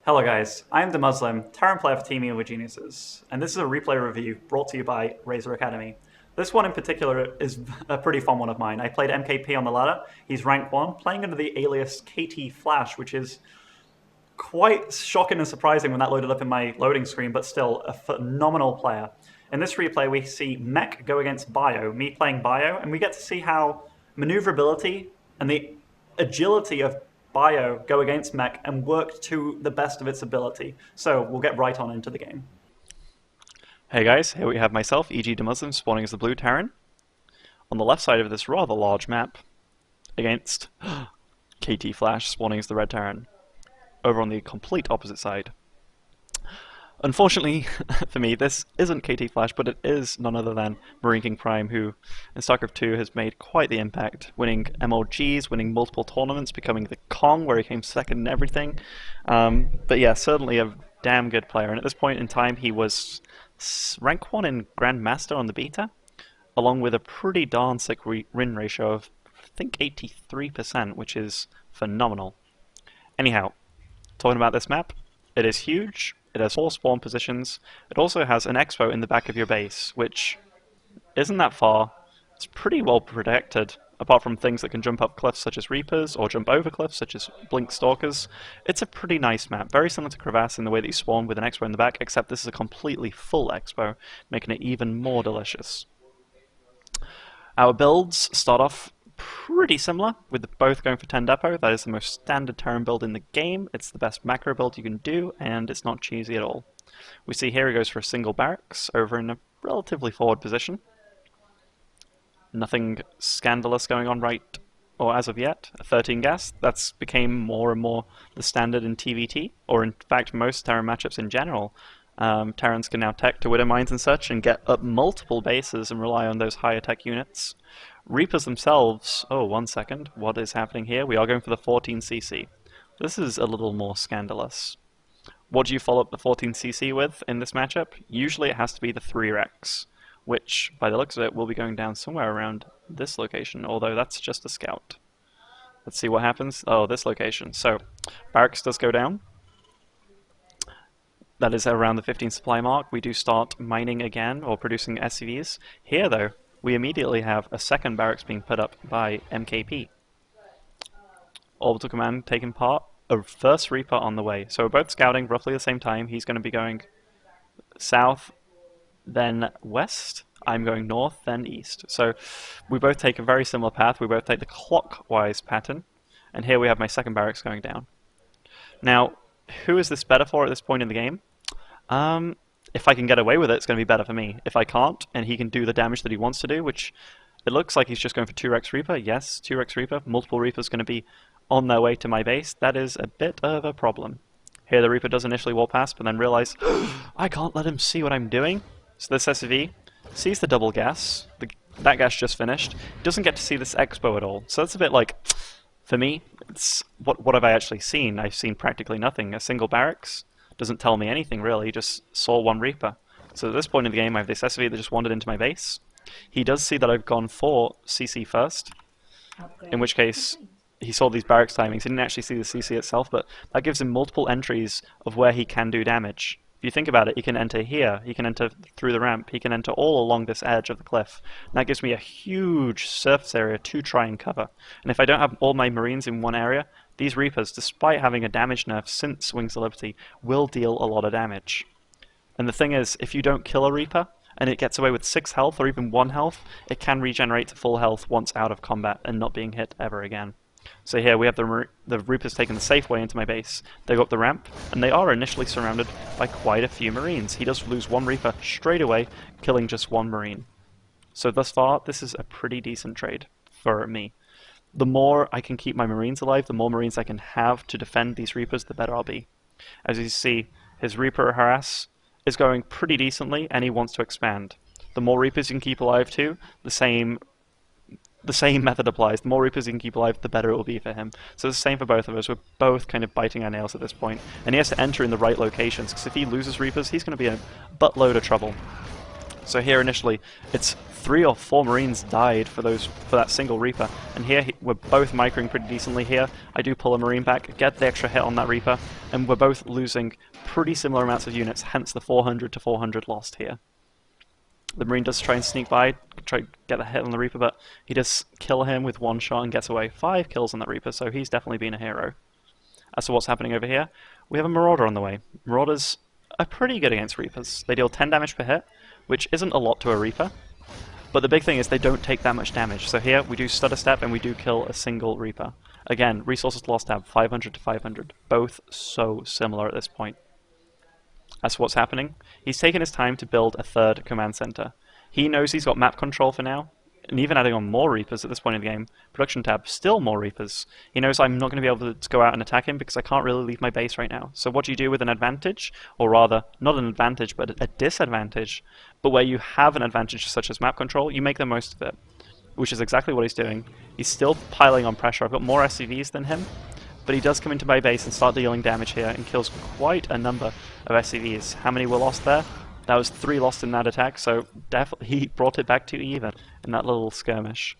Hello guys, I am EG.DeMusliM, Terran player for Team Evil Geniuses, and this is a replay review brought to you by Razer Academy. This one in particular is a pretty fun one of mine. I played MKP on the ladder, he's rank 1, playing under the alias KT Flash, which is quite shocking and surprising when that loaded up in my loading screen, but still a phenomenal player. In this replay we see Mech go against Bio, me playing Bio, and we get to see how maneuverability and the agility of Bio go against Mech and work to the best of its ability. So we'll get right on into the game. Hey guys, here we have myself, EG.DeMusliM, spawning as the blue Terran, on the left side of this rather large map, against KT Flash spawning as the red Terran, over on the complete opposite side. Unfortunately for me, this isn't KT Flash, but it is none other than Marine King Prime, who in Starcraft 2 has made quite the impact, winning MLGs, winning multiple tournaments, becoming the Kong, where he came second in everything. But yeah, certainly a damn good player, and at this point in time he was rank 1 in Grandmaster on the beta, along with a pretty darn sick win ratio of, I think, 83%, which is phenomenal. Anyhow, talking about this map, it is huge. It has 4 spawn positions. It also has an expo in the back of your base, which isn't that far. It's pretty well protected, apart from things that can jump up cliffs such as Reapers, or jump over cliffs such as Blink Stalkers. It's a pretty nice map, very similar to Crevasse in the way that you spawn with an expo in the back, except this is a completely full expo, making it even more delicious. Our builds start off pretty similar, with both going for 10 depot. That is the most standard Terran build in the game. It's the best macro build you can do, and it's not cheesy at all. We see here he goes for a single barracks over in a relatively forward position. Nothing scandalous going on or as of yet. 13 gas, that's became more and more the standard in TVT, or in fact most Terran matchups in general. Terrans can now tech to Widow Mines and such and get up multiple bases and rely on those higher tech units. Reapers themselves, oh, 1 second, what is happening here? We are going for the 14cc. This is a little more scandalous. What do you follow up the 14cc with in this matchup? Usually it has to be the 3rex, which, by the looks of it, will be going down somewhere around this location, although that's just a scout. Let's see what happens. Oh, this location. So, barracks does go down. That is around the 15 supply mark. We do start mining again, or producing SCVs. Here, though, we immediately have a second barracks being put up by MKP. Orbital Command taking part. A first Reaper on the way. So we're both scouting roughly the same time. He's going to be going south, then west. I'm going north, then east. So we both take a very similar path. We both take the clockwise pattern. And here we have my second barracks going down. Now, who is this better for at this point in the game? If I can get away with it, it's going to be better for me. If I can't, and he can do the damage that he wants to do, which it looks like he's just going for 2rex Reaper. Yes, 2rex Reaper. Multiple Reapers going to be on their way to my base. That is a bit of a problem. Here the Reaper does initially walk past, but then realize, I can't let him see what I'm doing. So this SCV sees the double gas. That gas just finished. Doesn't get to see this expo at all. So that's a bit like, for me, it's what have I actually seen? I've seen practically nothing. A single barracks doesn't tell me anything really, just saw 1 Reaper. So at this point in the game I have this SCV that just wandered into my base. He does see that I've gone for CC first, in which case he saw these barracks timings. He didn't actually see the CC itself, but that gives him multiple entries of where he can do damage. If you think about it, he can enter here, he can enter through the ramp, he can enter all along this edge of the cliff. And that gives me a huge surface area to try and cover. And if I don't have all my Marines in one area, these Reapers, despite having a damage nerf since Wings of Liberty, will deal a lot of damage. And the thing is, if you don't kill a Reaper, and it gets away with 6 health or even 1 health, it can regenerate to full health once out of combat and not being hit ever again. So here we have the Reapers taking the safe way into my base. They go up the ramp, and they are initially surrounded by quite a few Marines. He does lose 1 Reaper straight away, killing just 1 Marine. So thus far, this is a pretty decent trade for me. The more I can keep my Marines alive, the more Marines I can have to defend these Reapers, the better I'll be. As you see, his Reaper harass is going pretty decently, and he wants to expand. The more Reapers you can keep alive too, the same method applies. The more Reapers you can keep alive, the better it will be for him. So it's the same for both of us. We're both kind of biting our nails at this point. And he has to enter in the right locations, because if he loses Reapers, he's going to be in a buttload of trouble. So here initially, it's 3 or 4 Marines died for that single Reaper, and here we're both microing pretty decently here. I do pull a Marine back, get the extra hit on that Reaper, and we're both losing pretty similar amounts of units, hence the 400 to 400 lost here. The Marine does try and sneak by, try to get a hit on the Reaper, but he does kill him with 1 shot and gets away. 5 kills on that Reaper, so he's definitely been a hero. As to what's happening over here, we have a Marauder on the way. Marauders are pretty good against Reapers. They deal 10 damage per hit, which isn't a lot to a Reaper, but the big thing is they don't take that much damage. So here we do stutter step and we do kill a single Reaper. Again, resources lost tab 500 to 500, both so similar at this point. As to what's happening, he's taken his time to build a 3rd command center. He knows he's got map control for now, and even adding on more Reapers at this point in the game, production tab, still more Reapers. He knows I'm not going to be able to go out and attack him because I can't really leave my base right now. So what do you do with an advantage? Or rather, not an advantage, but a disadvantage. But where you have an advantage such as map control, you make the most of it. Which is exactly what he's doing. He's still piling on pressure. I've got more SCVs than him, but he does come into my base and start dealing damage here and kills quite a number of SCVs. How many were lost there? That was 3 lost in that attack, so definitely he brought it back to even in that little skirmish.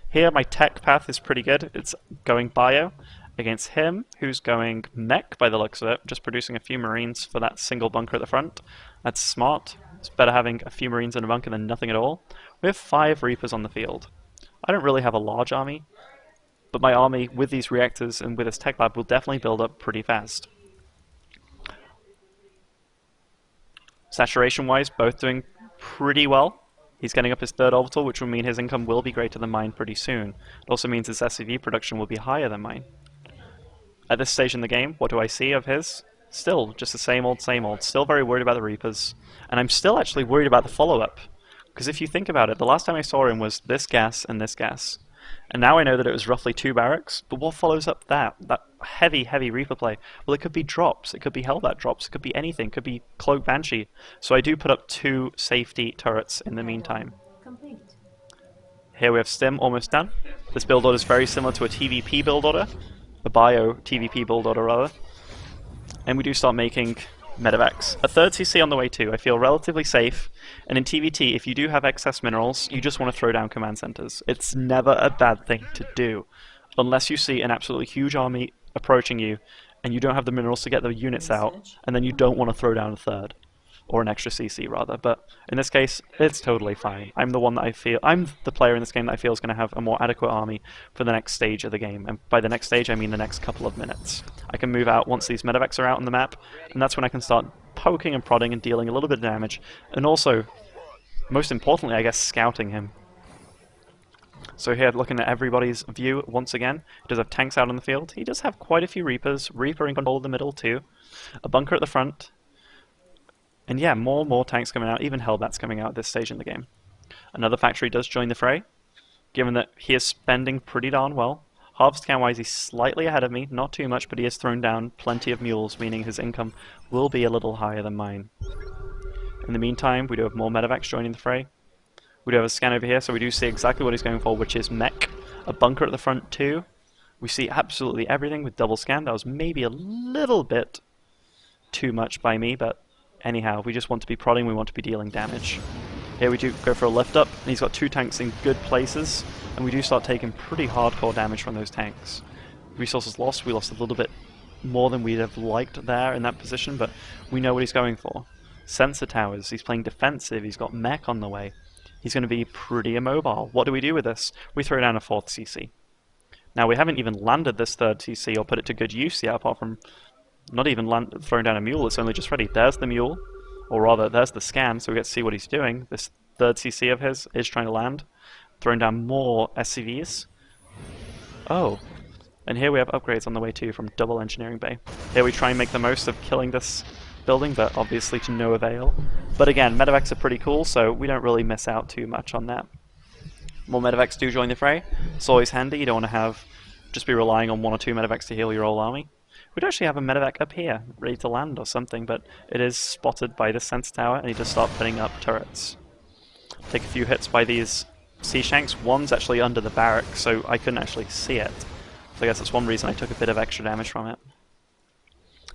Here my tech path is pretty good. It's going bio against him, who's going mech by the looks of it, just producing a few Marines for that single bunker at the front. That's smart. It's better having a few Marines in a bunker than nothing at all. We have 5 Reapers on the field. I don't really have a large army, but my army with these reactors and with this tech lab will definitely build up pretty fast. Saturation-wise, both doing pretty well. He's getting up his 3rd orbital, which will mean his income will be greater than mine pretty soon. It also means his SCV production will be higher than mine. At this stage in the game, what do I see of his? Still, just the same old, same old. Still very worried about the Reapers. And I'm still actually worried about the follow-up. Because if you think about it, the last time I saw him was this gas and this gas. And now I know that it was roughly 2 barracks, but what follows up that? That heavy, heavy Reaper play? Well, it could be drops, it could be Hellbat drops, it could be anything, it could be Cloak Banshee. So I do put up 2 safety turrets in the meantime. Complete. Here we have Stim almost done. This build order is very similar to a TVP build order, a bio TVP build order rather. And we do start making medevacs. A 3rd CC on the way too. I feel relatively safe. And in TVT, if you do have excess minerals, you just want to throw down command centers. It's never a bad thing to do. Unless you see an absolutely huge army approaching you, and you don't have the minerals to get the units out, and then you don't want to throw down a 3rd. Or an extra CC rather, but in this case, it's totally fine. I'm the player in this game that I feel is going to have a more adequate army for the next stage of the game, and by the next stage I mean the next couple of minutes. I can move out once these medevacs are out on the map, and that's when I can start poking and prodding and dealing a little bit of damage, and also, most importantly I guess, scouting him. So here, looking at everybody's view once again, he does have tanks out on the field, he does have quite a few Reapers, Reaper in control of the middle too, a bunker at the front, and yeah, more tanks coming out, even Hellbats coming out at this stage in the game. Another factory does join the fray, given that he is spending pretty darn well. Harvest count-wise, he's slightly ahead of me, not too much, but he has thrown down plenty of mules, meaning his income will be a little higher than mine. In the meantime, we do have more medevacs joining the fray. We do have a scan over here, so we do see exactly what he's going for, which is mech. A bunker at the front too. We see absolutely everything with double scan. That was maybe a little bit too much by me, but anyhow, we just want to be prodding, we want to be dealing damage. Here we do go for a lift up, and he's got 2 tanks in good places, and we do start taking pretty hardcore damage from those tanks. Resources lost, we lost a little bit more than we'd have liked there in that position, but we know what he's going for. Sensor towers, he's playing defensive, he's got mech on the way. He's going to be pretty immobile. What do we do with this? We throw down a 4th CC. Now we haven't even landed this 3rd CC or put it to good use yet, apart from not even throwing down a mule, it's only just ready. There's the mule, or rather, there's the scan, so we get to see what he's doing. This 3rd CC of his is trying to land, throwing down more SCVs. Oh, and here we have upgrades on the way too from double engineering bay. Here we try and make the most of killing this building, but obviously to no avail. But again, medevacs are pretty cool, so we don't really miss out too much on that. More medevacs do join the fray. It's always handy, you don't want to just be relying on 1 or 2 medevacs to heal your whole army. We'd actually have a medevac up here, ready to land or something, but it is spotted by the sensor tower, and he just starts putting up turrets. Take a few hits by these sea shanks. One's actually under the barrack, so I couldn't actually see it. So I guess that's one reason I took a bit of extra damage from it.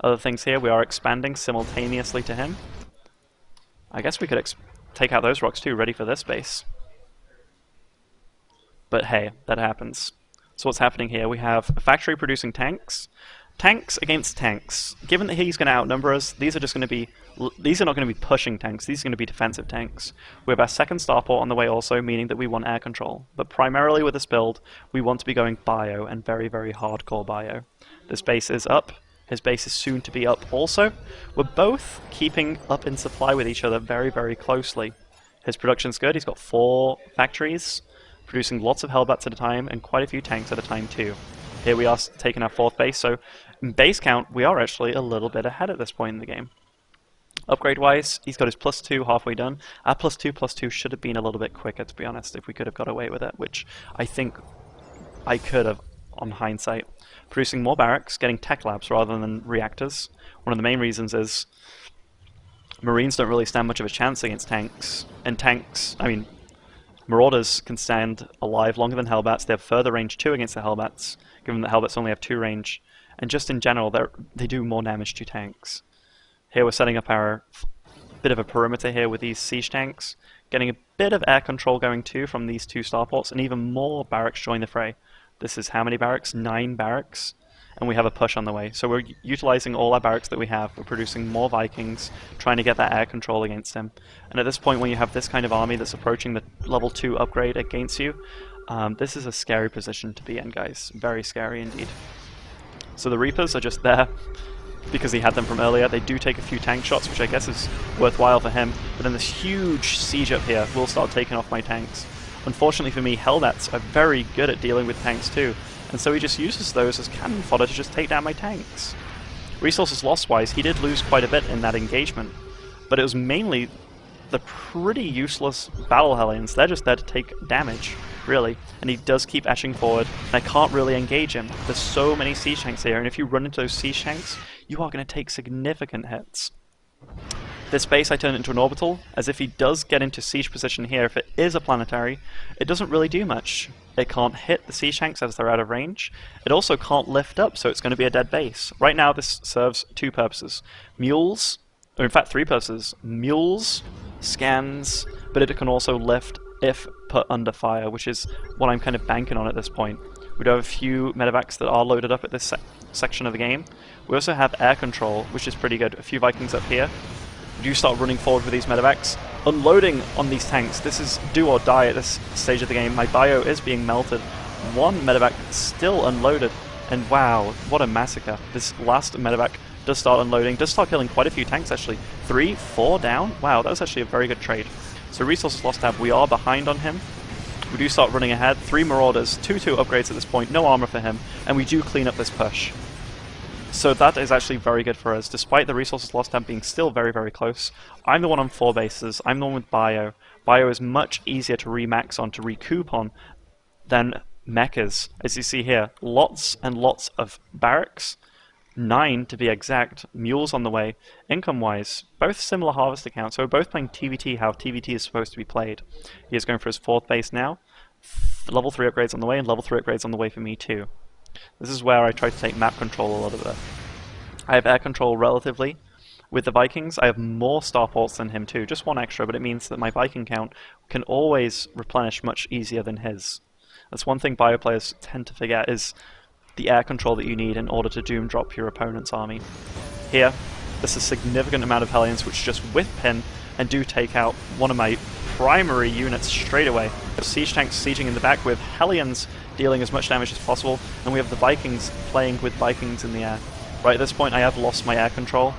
Other things here, we are expanding simultaneously to him. I guess we could take out those rocks too, ready for this base. But hey, that happens. So what's happening here? We have a factory producing tanks. Tanks against tanks. Given that he's going to outnumber us, these are not going to be pushing tanks, these are going to be defensive tanks. We have our second starport on the way also, meaning that we want air control. But primarily with this build, we want to be going bio, and very, very hardcore bio. This base is up. His base is soon to be up also. We're both keeping up in supply with each other very, very closely. His production's good. He's got 4 factories, producing lots of Hellbats at a time, and quite a few tanks at a time too. Here we are taking our 4th base, so in base count, we are actually a little bit ahead at this point in the game. Upgrade-wise, he's got his +2 halfway done. Our +2/+2 should have been a little bit quicker, to be honest, if we could have got away with it, which I think I could have on hindsight. Producing more barracks, getting tech labs rather than reactors. One of the main reasons is Marines don't really stand much of a chance against tanks. And tanks, I mean, Marauders can stand alive longer than Hellbats. They have further range too against the Hellbats, given that Hellbats only have 2 range. And just in general, they do more damage to tanks. Here we're setting up our bit of a perimeter here with these siege tanks, getting a bit of air control going too from these 2 starports, and even more barracks join the fray. This is how many barracks? 9 barracks. And we have a push on the way. So we're utilizing all our barracks that we have. We're producing more Vikings, trying to get that air control against him. And at this point, when you have this kind of army that's approaching the level 2 upgrade against you, this is a scary position to be in, guys. Very scary indeed. So the Reapers are just there because he had them from earlier. They do take a few tank shots, which I guess is worthwhile for him. But then this huge siege up here will start taking off my tanks. Unfortunately for me, Hellbats are very good at dealing with tanks too. And so he just uses those as cannon fodder to just take down my tanks. Resources loss-wise, he did lose quite a bit in that engagement, but it was mainly the pretty useless battle Hellions. They're just there to take damage, really, and he does keep etching forward, and I can't really engage him. There's so many siege tanks here, and if you run into those siege tanks, you are going to take significant hits. This base I turn into an orbital, as if he does get into siege position here, if it is a planetary, it doesn't really do much. It can't hit the siege tanks as they're out of range. It also can't lift up, so it's going to be a dead base. Right now this serves 2 purposes. Mules, or in fact 3 purposes. Mules, scans, but it can also lift if put under fire, which is what I'm kind of banking on at this point. We do have a few medevacs that are loaded up at this section of the game. We also have air control, which is pretty good. A few Vikings up here. We do start running forward with these medevacs, unloading on these tanks. This is do or die at this stage of the game. My bio is being melted. 1 medevac still unloaded, and wow, what a massacre. This last medevac does start unloading, does start killing quite a few tanks actually. 3, 4 down? Wow, that was actually a very good trade. So resources lost tab, we are behind on him. We do start running ahead. 3 Marauders, 2/2 upgrades at this point, no armor for him, and we do clean up this push. So that is actually very good for us, despite the resources lost tab being still very, very close. I'm the one on 4 bases, I'm the one with bio. Bio is much easier to remax on, to recoup on, than Mech is. As you see here, lots and lots of barracks, 9 to be exact, mules on the way. Income-wise, both similar harvest accounts, so we're both playing TVT how TVT is supposed to be played. He is going for his 4th base now, level 3 upgrades on the way, and level 3 upgrades on the way for me too. This is where I try to take map control a little bit. I have air control relatively. With the Vikings, I have more starports than him too, just 1 extra, but it means that my Viking count can always replenish much easier than his. That's one thing bio players tend to forget, is the air control that you need in order to doom drop your opponent's army. Here, there's a significant amount of Hellions which just whip in and do take out one of my primary units straight away. Siege tanks sieging in the back with Hellions dealing as much damage as possible, and we have the Vikings playing with Vikings in the air. Right at this point I have lost my air control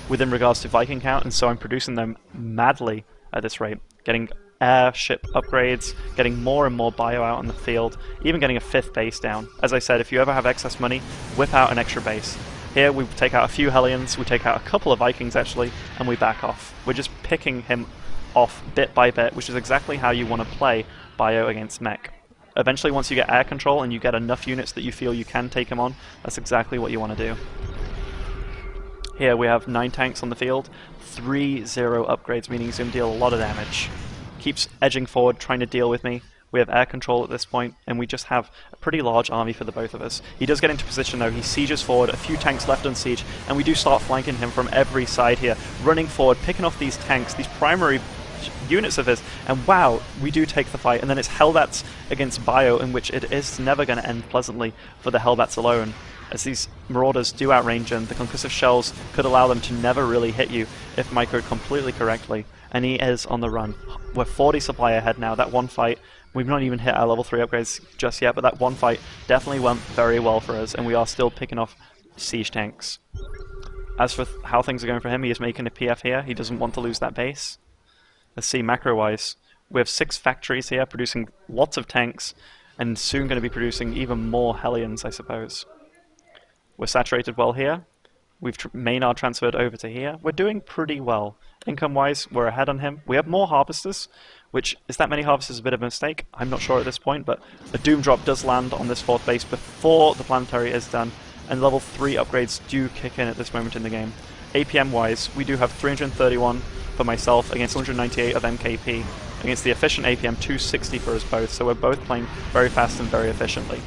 within regards to Viking count, and so I'm producing them madly at this rate, getting airship upgrades, getting more and more bio out on the field, even getting a 5th base down. As I said, if you ever have excess money, whip out an extra base. Here we take out a few Hellions, we take out a couple of Vikings actually, and we back off. We're just picking him off bit by bit, which is exactly how you want to play bio against Mech. Eventually, once you get air control and you get enough units that you feel you can take him on, that's exactly what you want to do. Here we have 9 tanks on the field, 3-0 upgrades, meaning he's going to deal a lot of damage. Keeps edging forward, trying to deal with me. We have air control at this point, and we just have a pretty large army for the both of us. He does get into position though, he sieges forward, a few tanks left on siege, and we do start flanking him from every side here, running forward, picking off these tanks, these primary units of his, and wow, we do take the fight, and then it's Hellbats against Bio, in which it is never going to end pleasantly for the Hellbats alone, as these Marauders do outrange him. The concussive shells could allow them to never really hit you if microed completely correctly, and he is on the run. We're 40 supply ahead now. That one fight, we've not even hit our level 3 upgrades just yet, but that one fight definitely went very well for us, and we are still picking off siege tanks. As for how things are going for him, he is making a PF here. He doesn't want to lose that base. Let's see macro-wise. We have 6 factories here producing lots of tanks, and soon going to be producing even more Hellions, I suppose. We're saturated well here. We've Maynard transferred over to here. We're doing pretty well. Income-wise, we're ahead on him. We have more Harvesters, which, is that many Harvesters a bit of a mistake? I'm not sure at this point, but a Doom Drop does land on this 4th base before the planetary is done, and level 3 upgrades do kick in at this moment in the game. APM-wise, we do have 331 for myself against 298 of MKP. Against the efficient APM, 260 for us both, so we're both playing very fast and very efficiently.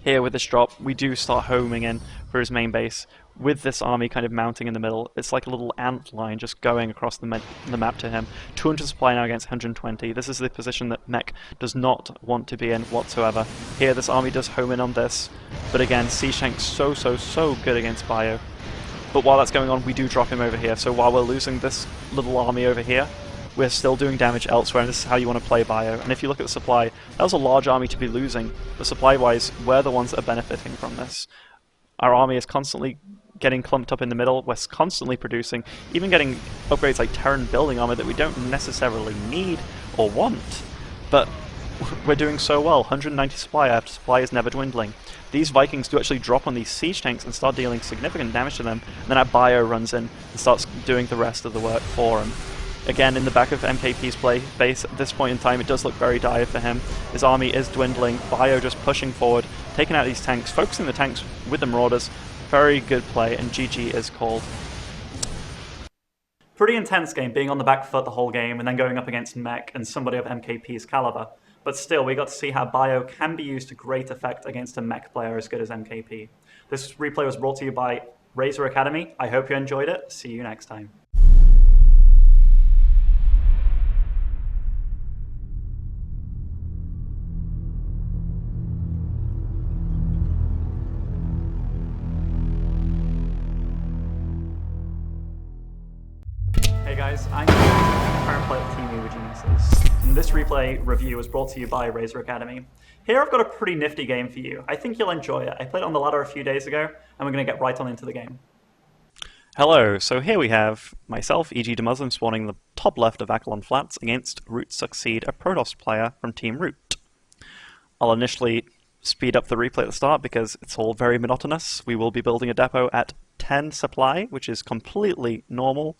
Here with this drop, we do start homing in for his main base, with this army kind of mounting in the middle. It's like a little ant line just going across the map to him. 200 supply now against 120. This is the position that Mech does not want to be in whatsoever. Here, this army does home in on this, but again, Siege Tank's so good against Bio. But while that's going on, we do drop him over here, so while we're losing this little army over here, we're still doing damage elsewhere, and this is how you want to play Bio. And if you look at the supply, that was a large army to be losing, but supply-wise, we're the ones that are benefiting from this. Our army is constantly getting clumped up in the middle, we're constantly producing, even getting upgrades like Terran building armor that we don't necessarily need or want, but we're doing so well. 190 supply after supply is never dwindling. These Vikings do actually drop on these siege tanks and start dealing significant damage to them, and then our Bio runs in and starts doing the rest of the work for him. Again, in the back of MKP's base, at this point in time, it does look very dire for him. His army is dwindling, Bio just pushing forward, taking out these tanks, focusing the tanks with the Marauders. Very good play, and GG is called. Pretty intense game, being on the back foot the whole game, and then going up against Mech and somebody of MKP's caliber. But still, we got to see how Bio can be used to great effect against a Mech player as good as MKP. This replay was brought to you by Razer Academy. I hope you enjoyed it. See you next time. Hey guys, I'm current player of Team EG.DeMusliM. And this replay review was brought to you by Razer Academy. Here I've got a pretty nifty game for you. I think you'll enjoy it. I played it on the ladder a few days ago, and we're going to get right on into the game. Hello, so here we have myself, EG.DeMusliM, spawning the top left of Akalon Flats against Root Succeed, a Protoss player from Team Root. I'll initially speed up the replay at the start because it's all very monotonous. We will be building a depot at 10 supply, which is completely normal.